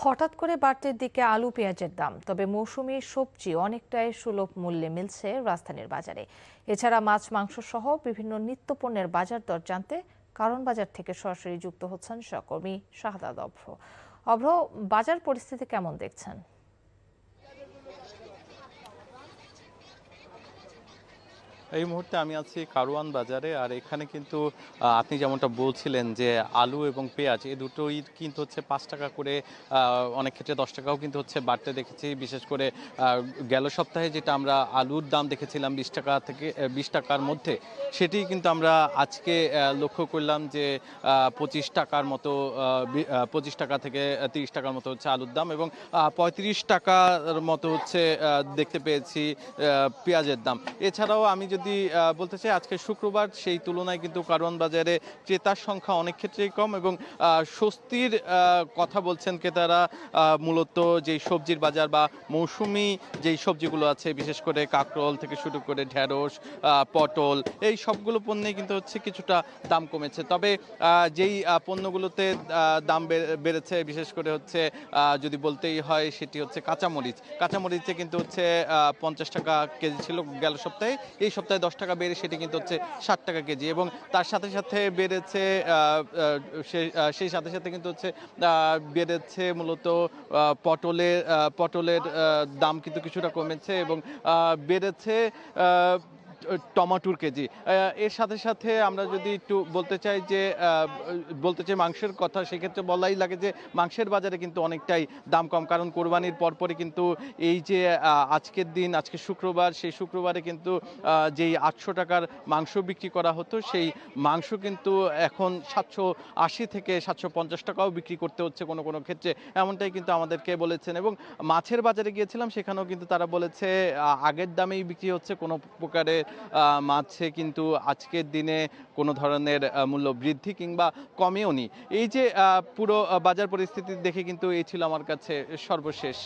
হঠাৎ করে বাড়তির দিকে আলু পেঁয়াজের দাম, তবে মৌসুমী সবজি অনেকটাই সুলভ মূল্যে মিলছে রাজধানীর বাজারে। এছাড়া মাছ মাংস সহ বিভিন্ন নিত্যপণ্যের বাজার দর জানতে কারণ বাজার থেকে সরাসরি যুক্ত হচ্ছেন সহকর্মী শাহাদাত অভ্র। অভ্র, বাজার পরিস্থিতি কেমন দেখছেন? এই মুহূর্তে আমি আছি কারওয়ান বাজারে। আর এখানে কিন্তু আপনি যেমনটা বলছিলেন যে আলু এবং পেঁয়াজ এই দুটোই কিন্তু হচ্ছে 5 টাকা করে, অনেক ক্ষেত্রে 10 টাকাও কিন্তু হচ্ছে বাড়তে দেখেছি। বিশেষ করে গেল সপ্তাহে যেটা আমরা আলুর দাম দেখেছিলাম 20 টাকা থেকে 20 টাকার মধ্যে, সেটি কিন্তু আমরা আজকে লক্ষ্য করলাম যে 25 টাকার মতো, 25 টাকা থেকে 30 টাকার মতো হচ্ছে আলুর দাম, এবং 35 টাকার মতো হচ্ছে দেখতে পেয়েছি পেঁয়াজের দাম। এছাড়াও আমি যদি বলতে চাই, আজকে শুক্রবার, সেই তুলনায় কিন্তু কারওয়ান বাজারে ক্রেতার সংখ্যা অনেক ক্ষেত্রেই কম, এবং স্বস্তির কথা বলছেন ক্রেতারা। মূলত যেই সবজির বাজার বা মৌসুমি যেই সবজিগুলো আছে, বিশেষ করে কাঁকরোল থেকে শুরু করে ঢেঁড়স, পটল, এই সবগুলো পণ্যে কিন্তু হচ্ছে কিছুটা দাম কমেছে। তবে যেই পণ্যগুলোতে দাম বেড়েছে, বিশেষ করে হচ্ছে যদি বলতেই হয়, সেটি হচ্ছে কাঁচামরিচে কিন্তু হচ্ছে 50 টাকা কেজি ছিল গেল সপ্তাহে। এই সপ্তাহে 10 টাকা বেড়ে সেটি কিন্তু হচ্ছে 60 টাকা কেজি, এবং তার সাথে সাথে বেড়েছে সেই সাথে সাথে কিন্তু হচ্ছে বেড়েছে মূলত পটলের দাম কিন্তু কিছুটা কমেছে, এবং বেড়েছে টমেটোর কেজি। এর সাথে সাথে আমরা যদি একটু বলতে চাই মাংসের কথা, সেক্ষেত্রে বলাই লাগে যে মাংসের বাজারে কিন্তু অনেকটাই দাম কম, কারণ কোরবানির পরপরই কিন্তু এই যে আজকে শুক্রবার, সেই শুক্রবারে কিন্তু যেই 800 টাকার মাংস বিক্রি করা হতো, সেই মাংস কিন্তু এখন 780 থেকে 750 টাকাও বিক্রি করতে হচ্ছে কোনো কোনো ক্ষেত্রে, এমনটাই কিন্তু আমাদেরকে বলেছেন। এবং মাছের বাজারে গিয়েছিলাম, সেখানেও কিন্তু তারা বলেছে আগের দামেই বিক্রি হচ্ছে, কোনো প্রকারের মাছে কিন্তু আজকের দিনে কোনো ধরনের মূল্য বৃদ্ধি কিংবা কমেও নি। এই যে পুরো বাজার পরিস্থিতি দেখে কিন্তু এই ছিল আমার কাছে সর্বশেষ।